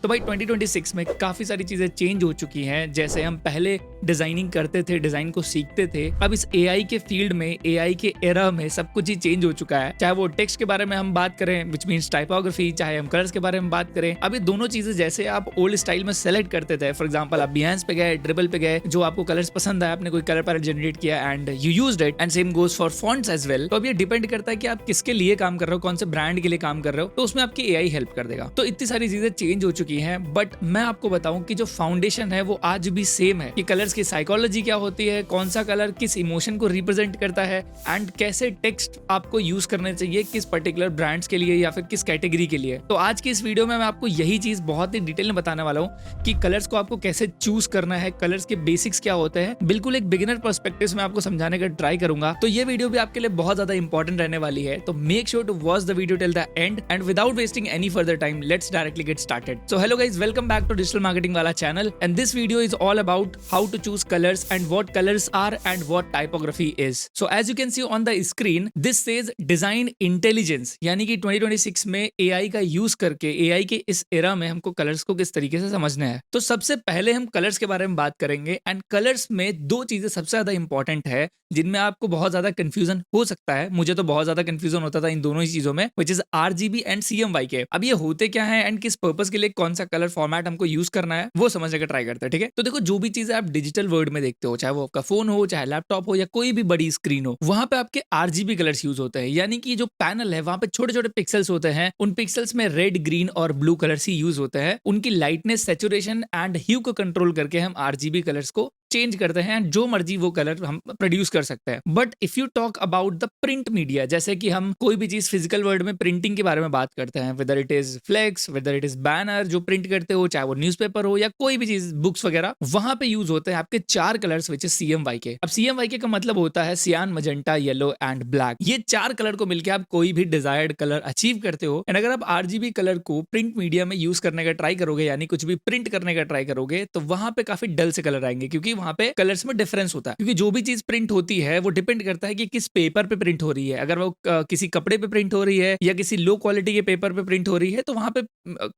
तो भाई 2026 में काफी सारी चीजें चेंज हो चुकी हैं। जैसे हम पहले डिजाइनिंग करते थे, डिजाइन को सीखते थे, अब इस एआई के फील्ड में, एआई के एरा में सब कुछ ही चेंज हो चुका है। चाहे वो टेक्स्ट के बारे में हम बात करें विच मींस टाइपोग्राफी, चाहे हम कलर्स के बारे में बात करें। अब ये दोनों चीजें जैसे आप ओल्ड स्टाइल में सेलेक्ट करते थे, फॉर एग्जांपल आप बिहेंस पे गए, ड्रिबल पे गए, जो आपको कलर्स पसंद आया, आपने कोई कलर पैलेट जनरेट किया and you used it, and same goes for fonts as well. तो अब ये डिपेंड करता है कि आप किसके लिए काम कर रहे हो, कौन से ब्रांड के लिए काम कर रहे हो, तो उसमें आपकी एआई हेल्प कर देगा। तो इतनी सारी चीजें चेंज हो चुकी हैं, बट मैं आपको बताऊं कि जो फाउंडेशन है वो आज भी सेम है कि कलर्स की साइकोलॉजी क्या होती है, कौन सा कलर किस इमोशन को रिप्रेजेंट करता है, एंड कैसे टेक्स्ट आपको यूज करने चाहिए किस पर्टिकुलर ब्रांड्स के लिए या फिर किस कैटेगरी के लिए। तो आज की इस वीडियो में मैं आपको यही चीज बहुत ही डिटेल में बताने वाला हूँ कि कलर्स को आपको कैसे चूज करना है, कलर्स के बेसिक्स क्या होते हैं, बिल्कुल एक बिगिनर पर्सपेक्टिव में आपको समझाने का ट्राई करूंगा। तो ये वीडियो भी आपके लिए बहुत ज्यादा इंपॉर्टेंट रहने वाली है, तो make sure to watch the video till the end, and without wasting any further time let's directly get started. So hello guys, welcome back to Digital Marketing Wala channel, and this video is all about how to choose colors and what colors are and what typography is. So as you can see on the screen, this says design intelligence, यानी कि 2026 में AI का use करके AI के इस era में हमको colours को किस तरीके से समझना है। तो सबसे पहले हम कलर्स के बारे में बात करेंगे, एंड कलर्स में दो चीजें सबसे ज्यादा इंपॉर्टेंट है जिनमें आपको बहुत ज्यादा कंफ्यूजन हो सकता है। मुझे तो बहुत ज्यादा कंफ्यूजन होता था इन दोनों ही चीजों में, which is RGB and CMYK। अब ये होते क्या है एंड किस पर्पस के लिए कौन सा कलर फॉर्मेट हमको यूज करना है वो समझने का ट्राई करते हैं, ठीक है। तो देखो, जो भी चीजें आप डिजिटल वर्ल्ड में देखते हो, चाहे वो आपका फोन हो, चाहे लैपटॉप हो, या कोई भी बड़ी स्क्रीन हो, वहां पे आपके RGB कलर्स यूज होते हैं। यानी कि जो पैनल है वहां पे छोटे छोटे पिक्सल्स होते हैं, उन पिक्सल्स में रेड, ग्रीन और ब्लू कलर्स ही यूज होते हैं। उनकी लाइटनेस, सैचुरेशन एंड ह्यू को कंट्रोल करके हम RGB कलर्स को चेंज करते हैं, जो मर्जी वो कलर हम प्रोड्यूस कर सकते हैं। But if you talk about the print media, जैसे कि हम कोई भी चीज फिजिकल वर्ल्ड में प्रिंटिंग के बारे में बात करते हैं, whether it is flex, whether it is banner जो प्रिंट करते हो, चाहे वो न्यूज़पेपर हो या कोई भी चीज, बुक्स वगैरह, वहां पे यूज होते हैं आपके चार कलर्स विच इज CMYK। अब CMYK का मतलब होता है सियान, मजेंटा, येलो एंड ब्लैक। ये चार कलर को मिलकर आप कोई भी डिजायर्ड कलर अचीव करते हो। एंड अगर आप RGB कलर को प्रिंट मीडिया में यूज करने का ट्राई करोगे, यानी कुछ भी प्रिंट करने का ट्राई करोगे, तो वहां पे काफी डल से कलर आएंगे, क्योंकि वहां पे कलर्स में डिफरेंस होता है। क्योंकि जो भी चीज प्रिंट होती है वो डिपेंड करता है कि किस पेपर पे प्रिंट हो रही है। अगर वो किसी कपड़े पे प्रिंट हो रही है या किसी लो क्वालिटी के पेपर पे प्रिंट हो रही है, तो वहां पे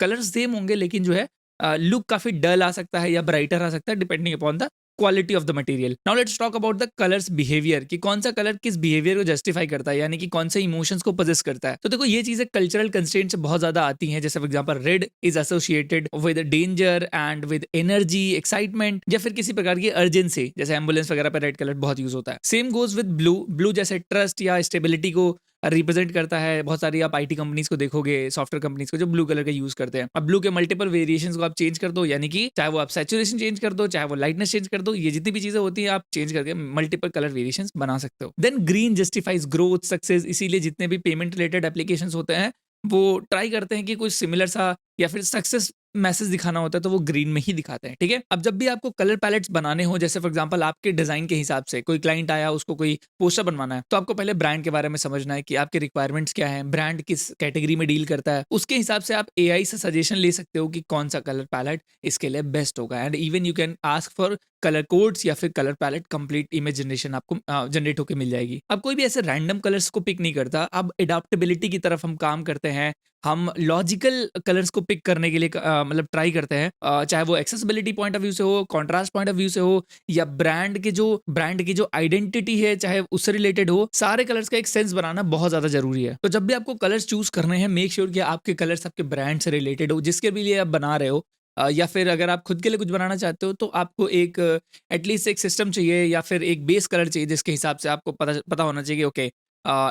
कलर्स सेम होंगे, लेकिन जो है लुक काफी डल आ सकता है या ब्राइटर आ सकता है, depending upon the quality of the material. Now let's talk about the colours behaviour, कि कौन सा कलर किस बिहेवियर को जस्टिफाई करता है, यानी कि कौन से इमोशंस को पोजेस करता है। तो देखो, ये चीजें कल्चरल कंस्ट्रेंट से बहुत ज्यादा आती हैं। जैसे for example red is associated with danger and with energy, excitement, या फिर किसी प्रकार की अर्जेंसी, जैसे एम्बुलेंस वगैरह पे रेड कलर बहुत यूज होता है। Same goes with blue. Blue जैसे ट्रस्ट या स्टेबिलिटी को रिप्रेजेंट करता है। बहुत सारी आप IT कंपनीज को देखोगे, सॉफ्टवेयर कंपनीज को, जो ब्लू कलर का यूज करते हैं। अब ब्लू के मल्टीपल वेरिएशंस को आप चेंज कर दो, यानी कि चाहे वो आप सैचुरेशन चेंज कर दो, चाहे वो लाइटनेस चेंज कर दो, ये जितनी भी चीजें होती हैं आप चेंज करके मल्टीपल कलर वेरिएशंस बना सकते हो। Then green justifies growth, success, इसीलिए जितने भी पेमेंट रिलेटेड एप्लीकेशंस होते हैं वो ट्राई करते हैं कि कुछ सिमिलर सा या फिर सक्सेस मैसेज दिखाना होता है, तो वो ग्रीन में ही दिखाते हैं, ठीक है। अब जब भी आपको कलर पैलेट्स बनाने हो, जैसे फॉर एग्जांपल आपके डिजाइन के हिसाब से कोई क्लाइंट आया, उसको कोई पोस्टर बनवाना है, तो आपको पहले ब्रांड के बारे में समझना है कि आपके रिक्वायरमेंट्स क्या हैं, ब्रांड किस कैटेगरी में डील करता है। उसके हिसाब से आप AI से सजेशन ले सकते हो कि कौन सा कलर पैलेट इसके लिए बेस्ट होगा। And even you can ask for colour codes या फिर colour palette, complete image generation आपको जनरेट होकर मिल जाएगी। अब कोई भी ऐसे रैंडम कलर्स को पिक नहीं करता। अब एडाप्टेबिलिटी की तरफ हम काम करते हैं, हम लॉजिकल कलर्स को पिक करने के लिए मतलब ट्राई करते हैं, चाहे वो एक्सेसिबिलिटी पॉइंट ऑफ व्यू से हो, कॉन्ट्रास्ट पॉइंट ऑफ व्यू से हो, या ब्रांड की जो आइडेंटिटी है चाहे उससे रिलेटेड हो। सारे कलर्स का एक सेंस बनाना बहुत ज्यादा जरूरी है। तो जब भी आपको कलर्स चूज करने हैं, मेक श्योर कि आपके कलर्स आपके ब्रांड से रिलेटेड हो, जिसके भी लिए आप बना रहे हो। या फिर अगर आप खुद के लिए कुछ बनाना चाहते हो, तो आपको एक एटलीस्ट एक सिस्टम चाहिए या फिर एक बेस कलर चाहिए, जिसके हिसाब से आपको पता होना चाहिए कि okay,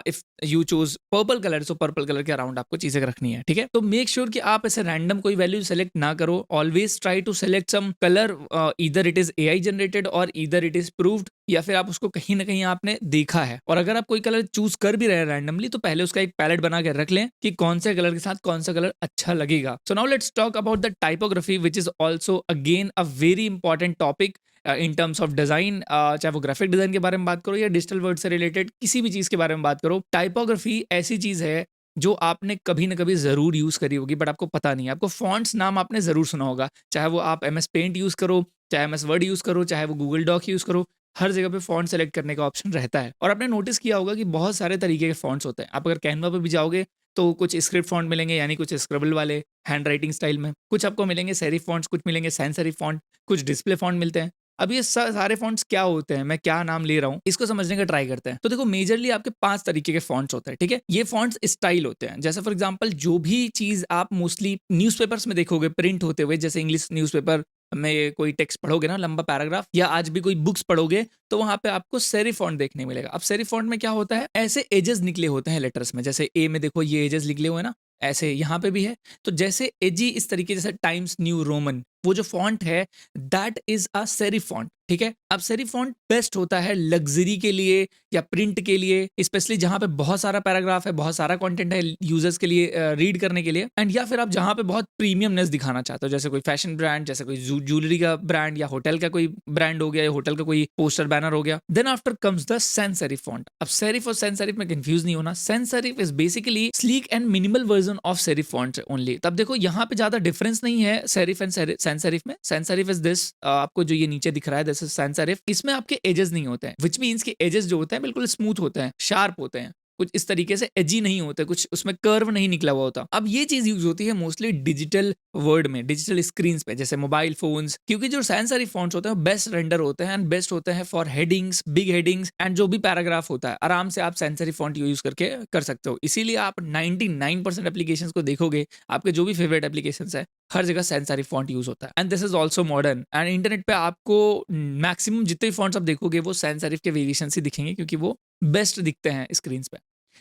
if you choose purple colour, so purple colour के अराउंड आपको चीजें रखनी है, ठीक है। तो मेक श्योर कि आप ऐसे रैंडम कोई वैल्यू सेलेक्ट ना करो। Always try to select some colour, either it is AI generated और ईदर इट इज प्रूव्ड, या फिर आप उसको कहीं ना कहीं आपने देखा है। और अगर आप कोई कलर चूज कर भी रहे हैं रैंडमली, तो पहले उसका एक पैलेट बना के रख लें कि कौन से कलर के साथ कौन सा कलर अच्छा लगेगा। So now let's talk about the typography, which is also again a very important topic in terms of design. चाहे वो ग्राफिक डिजाइन के बारे में बात करो या डिजिटल वर्ड से रिलेटेड किसी भी चीज के बारे में बात करो, टाइपोग्राफी ऐसी चीज है जो आपने कभी ना कभी जरूर यूज करी होगी, बट आपको पता नहीं है। आपको फॉन्ट्स नाम आपने जरूर सुना होगा, चाहे वो आप MS पेंट यूज करो, चाहे MS वर्ड यूज करो, चाहे वो गूगल डॉक यूज करो, हर जगह पे फॉन्ट सेलेक्ट करने का ऑप्शन रहता है। और आपने नोटिस किया होगा कि बहुत सारे तरीके के फॉन्ट्स होते हैं। आप अगर कैनवा पे भी जाओगे तो कुछ स्क्रिप्ट फॉन्ट मिलेंगे, यानी कुछ स्क्रबल वाले हैंड राइटिंग स्टाइल में, कुछ आपको मिलेंगे सेरिफ फॉन्ट्स, कुछ मिलेंगे सैंस सेरिफ फॉन्ट, कुछ डिस्प्ले फॉन्ट मिलते हैं। अब ये सारे फॉन्ट्स क्या होते हैं, मैं क्या नाम ले रहा हूँ, इसको समझने का ट्राई करते हैं। तो देखो मेजरली आपके 5 तरीके के फॉन्ट्स होते हैं, ठीक है। ये फॉन्ट्स स्टाइल होते हैं। जैसे फॉर एग्जांपल जो भी चीज आप मोस्टली न्यूज़पेपर्स में देखोगे प्रिंट होते हुए, जैसे इंग्लिश न्यूज़पेपर में कोई टेक्स्ट पढ़ोगे ना, लंबा पैराग्राफ, या आज भी कोई बुक्स पढ़ोगे, तो वहां पे आपको सेरिफ फॉन्ट देखने मिलेगा। अब सेरिफ फॉन्ट में क्या होता है, ऐसे एजेस निकले होते हैं लेटर्स में, जैसे ए में देखो ये एजेस निकले हुए हैं ना, ऐसे यहाँ पे भी है। तो जैसे एजी इस तरीके, जैसे टाइम्स न्यू रोमन, वो जो फॉन्ट है that is a serif font, ठीक है। अब सेरिफ फॉन्ट बेस्ट होता है लग्जरी के लिए या प्रिंट के लिए, स्पेशली जहां पे बहुत सारा पैराग्राफ है, बहुत सारा कंटेंट है यूजर्स के लिए रीड करने के लिए, एंड या फिर आप जहां पे बहुत प्रीमियमनेस दिखाना चाहते हो, जैसे कोई फैशन ब्रांड, जैसे कोई ज्वेलरी का ब्रांड, या होटल का कोई ब्रांड हो गया, या होटल का कोई पोस्टर बैनर हो गया। Then after comes the sans serif font. अब सेरिफ और सैंस सेरिफ में कंफ्यूज नहीं होना। Sans serif is basically sleek and minimal version of serif font only. तब देखो यहाँ पे ज्यादा डिफरेंस नहीं है सेरिफ एंड सैंस सेरिफ में। सैंस सेरिफ इज दिस, आपको जो ये नीचे दिख रहा है दिस इज सैंस सेरिफ। इसमें आपके एजेस नहीं होते हैं, विच मीन्स के एजेस जो होते हैं बिल्कुल स्मूथ होते हैं, शार्प होते हैं, कुछ इस तरीके से एजी नहीं होते, कुछ उसमें कर्व नहीं निकला हुआ होता। अब ये चीज यूज होती है मोस्टली डिजिटल वर्ड में, डिजिटल स्क्रीन पे, जैसे मोबाइल फोन्स, क्योंकि जो सैंस सेरिफ फॉन्ट्स होते हैं बेस्ट रेंडर होते हैं एंड बेस्ट होते हैं for headings, big headings, and जो भी पैराग्राफ होता है आराम से आप सैंस सेरिफ फॉन्ट यूज करके कर सकते हो। इसीलिए आप 99% एप्लीकेशंस को देखोगे, आपके जो भी फेवरेट एप्लीकेशंस है हर जगह सैंस सेरिफ फॉन्ट यूज होता है। And this is also modern, and internet पे आपको मैक्सिमम जितने भी फॉन्ट्स आप देखोगे वो सैंस सेरिफ के वेरिएशन ही दिखेंगे, क्योंकि वो बेस्ट दिखते हैं स्क्रीन पे।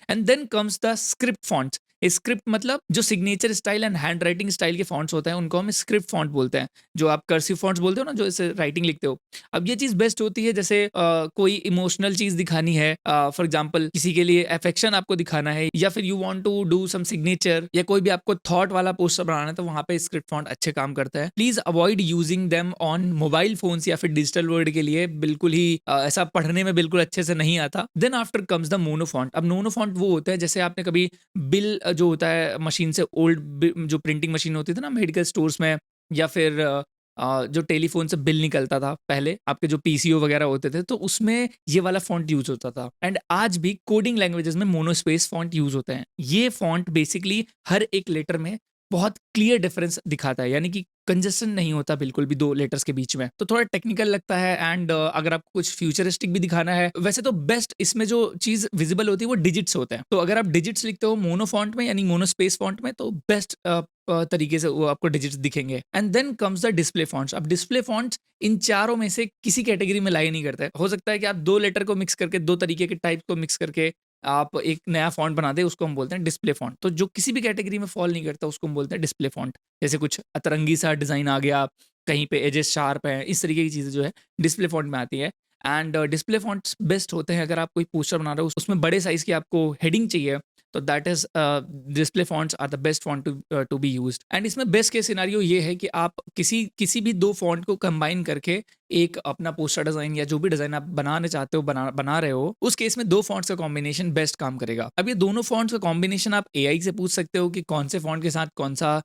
And then comes the script font. Script मतलब जो signature style and handwriting style के फॉन्ट्स होते हैं उनको हम स्क्रिप्ट फॉन्ट बोलते हैं। जो आप कर्सिव फॉन्ट्स बोलते हो ना, जो इसे राइटिंग लिखते हो। अब ये चीज बेस्ट होती है जैसे कोई इमोशनल चीज दिखानी है, फॉर एग्जांपल किसी के लिए अफेक्शन आपको दिखाना है, या फिर you want to do some signature, या कोई भी आपको थॉट वाला पोस्टर बनाना है, तो वहां पे स्क्रिप्ट फॉन्ट अच्छे काम करता है। Please avoid using them on mobile phones या फिर डिजिटल वर्ड के लिए, बिल्कुल ही ऐसा पढ़ने में बिल्कुल अच्छे से नहीं आता। Then after comes the mono font. अब मोनो फॉन्ट वो होता है जैसे आपने कभी बिल जो होता है मशीन से, ओल्ड जो प्रिंटिंग मशीन होती थी ना मेडिकल स्टोर्स में, या फिर जो टेलीफोन से बिल निकलता था पहले, आपके जो पीसीओ वगैरह होते थे, तो उसमें ये वाला फॉन्ट यूज होता था। एंड आज भी कोडिंग लैंग्वेजेस में मोनोस्पेस फॉन्ट यूज होते हैं। ये फॉन्ट बेसिकली हर एक लेटर में बहुत क्लियर डिफरेंस दिखाता है, यानी कि कंजेशन नहीं होता बिल्कुल भी दो लेटर्स के बीच में। तो थोड़ा टेक्निकल लगता है, एंड अगर आपको कुछ फ्यूचरिस्टिक भी दिखाना है, वैसे तो बेस्ट इसमें जो चीज विजिबल होती है वो डिजिट्स होते हैं। तो अगर आप डिजिट्स लिखते हो मोनो फॉन्ट में, यानी मोनो स्पेस फॉन्ट में, तो बेस्ट तरीके से वो आपको डिजिट्स दिखेंगे। And then comes the display fonts. अब डिस्प्ले फॉन्ट्स इन चारों में से किसी कैटेगरी में लाई नहीं करते। हो सकता है कि आप दो लेटर को मिक्स करके, दो तरीके के टाइप को मिक्स करके आप एक नया फॉन्ट बना दे, उसको हम बोलते हैं डिस्प्ले फॉन्ट। तो जो किसी भी कैटेगरी में फॉल नहीं करता उसको हम बोलते हैं डिस्प्ले फॉन्ट। जैसे कुछ अतरंगी सा डिजाइन आ गया, कहीं पे एजेस शार्प है, इस तरीके की चीजें जो है डिस्प्ले फॉन्ट में आती है। एंड डिस्प्ले फॉन्ट्स बेस्ट होते हैं अगर आप कोई पोस्टर बना रहे हो, उसमें बड़े साइज की आपको हेडिंग चाहिए, तो that is display fonts are the best font to be used. And इसमें बेस्ट केस सिनेरियो ये है कि आप किसी भी दो फॉन्ट को कंबाइन करके एक अपना पोस्टर डिजाइन या जो भी डिजाइन आप बनाने चाहते हो बना रहे हो, उस केस में दो फॉन्ट्स का कॉम्बिनेशन बेस्ट काम करेगा। अब ये दोनों फॉन्ट्स का कॉम्बिनेशन आप एआई से पूछ सकते हो कि कौन से फॉन्ट के साथ कौन सा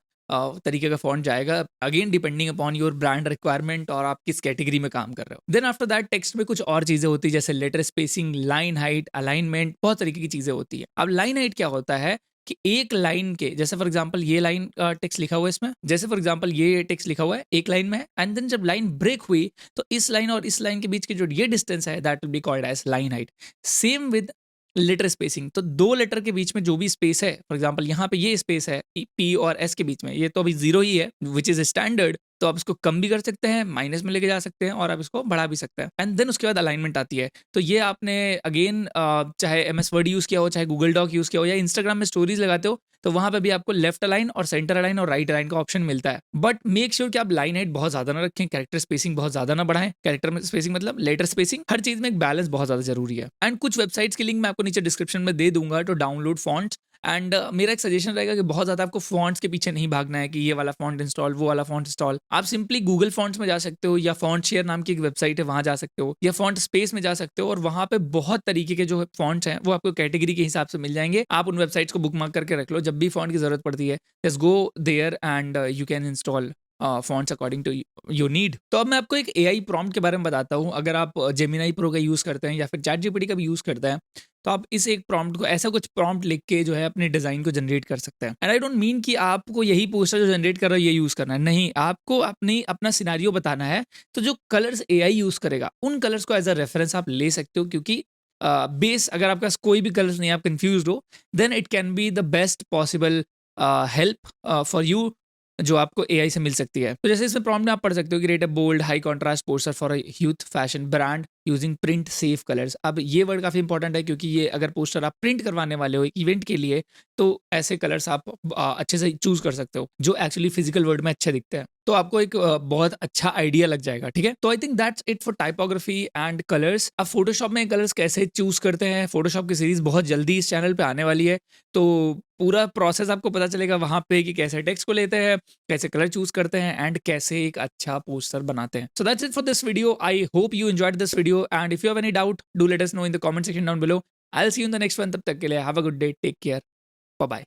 तरीके का फॉन्ट जाएगा, again depending upon your brand requirement और आप किस कैटेगरी में काम कर रहे हो। देन आफ्टर दैट टेक्स्ट में कुछ और चीजें होती है, जैसे letter spacing, line height, alignment, बहुत तरीके की चीजें होती है। अब लाइन हाइट क्या होता है कि एक लाइन के, जैसे फॉर एग्जांपल ये लाइन टेक्स्ट लिखा हुआ है इसमें, जैसे फॉर एग्जांपल ये टेक्स्ट लिखा हुआ है एक लाइन में है, एंड देन जब लाइन ब्रेक हुई तो इस लाइन और इस लाइन के बीच की जो ये डिस्टेंस है that will be called as line height. Same with letter spacing. तो दो लेटर के बीच में जो भी स्पेस है, फॉर एग्जांपल यहाँ पे ये स्पेस है पी और एस के बीच में, ये तो अभी जीरो ही है विच इज स्टैंडर्ड, तो आप इसको कम भी कर सकते हैं, माइनस में लेके जा सकते हैं, और आप इसको बढ़ा भी सकते हैं। एंड देन उसके बाद अलाइनमेंट आती है। तो ये आपने अगेन चाहे एमएस वर्ड यूज किया हो, चाहे गूगल डॉक यूज किया हो, या इंस्टाग्राम में स्टोरीज लगाते हो, तो वहां पे भी आपको लेफ्ट अलाइन और सेंटर अलाइन और राइट अलाइन का ऑप्शन मिलता है। बट मेक श्योर कि आप लाइन हाइट बहुत ज्यादा ना रखें, कैरेक्टर स्पेसिंग बहुत ज्यादा ना बढ़ाएं। कैरेक्टर स्पेसिंग मतलब लेटर स्पेसिंग, हर चीज में एक बैलेंस बहुत ज्यादा जरूरी है। एंड कुछ वेबसाइट्स की लिंक मैं आपको नीचे डिस्क्रिप्शन में दे दूंगा टू डाउनलोड फॉन्ट्स। एंड मेरा एक सजेशन रहेगा कि बहुत ज्यादा आपको फॉन्ट्स के पीछे नहीं भागना है कि ये वाला फॉन्ट इंस्टॉल, वो वाला फॉन्ट इंस्टॉल। आप सिंपली गूगल फॉन्ट्स में जा सकते हो, या फॉन्ट शेयर नाम की एक वेबसाइट है वहां जा सकते हो, या फॉन्ट स्पेस में जा सकते हो, और वहां पे बहुत तरीके के जो फॉन्ट्स हैं वो आपको कैटेगरी के हिसाब से मिल जाएंगे। आप उन वेबसाइट्स को बुकमार्क करके रख लो, जब भी फॉन्ट की जरूरत पड़ती है just go there and you can install fonts according to your need. तो अब मैं आपको एक एआई प्रॉम्प्ट के बारे में बताता हूँ। अगर आप जेमिनाई प्रो का यूज़ करते हैं या फिर चैट जीपीटी का भी यूज़ करते हैं, तो आप इस एक प्रॉम्प्ट को, ऐसा कुछ प्रॉम्प्ट लिख के जो है अपने डिज़ाइन को जनरेट कर सकते हैं। एंड आई डोंट मीन कि आपको यही पोस्टर जो जनरेट कर रहा है ये यूज़ करना है, नहीं, आपको अपना सिनेरियो बताना है। तो जो कलर्स एआई यूज़ करेगा, उन कलर्स को एज अ रेफरेंस आप ले सकते हो, क्योंकि बेस अगर आपके पास कोई भी कलर्स नहीं है, आप कंफ्यूज्ड हो, then it can be the best possible help for you जो आपको एआई से मिल सकती है। तो जैसे इसमें प्रॉम्प्ट में आप पढ़ सकते हो कि rate a bold high contrast poster for a youth fashion brand using print safe colours. अब ये वर्ड काफ़ी इंपॉर्टेंट है, क्योंकि ये अगर पोस्टर आप प्रिंट करवाने वाले हो इवेंट के लिए, तो ऐसे कलर्स आप अच्छे से चूज कर सकते हो जो एक्चुअली फिजिकल वर्ड में अच्छे दिखते हैं। तो आपको एक बहुत अच्छा आइडिया लग जाएगा, ठीक है। तो I think that's it for typography and colours. अब फोटोशॉप में कलर्स कैसे चूज करते हैं, फोटोशॉप की सीरीज बहुत जल्दी इस चैनल पे आने वाली है, तो पूरा प्रोसेस आपको पता चलेगा वहां पे कि कैसे टेक्स्ट को लेते हैं, कैसे कलर चूज करते हैं एंड कैसे एक अच्छा पोस्टर बनाते हैं। So that's it for this video. I hope you enjoyed this video and if you have any doubt do let us know in the comment section down below. I will see you in the next one. तब तक के लिए have a good day, take care, bye bye.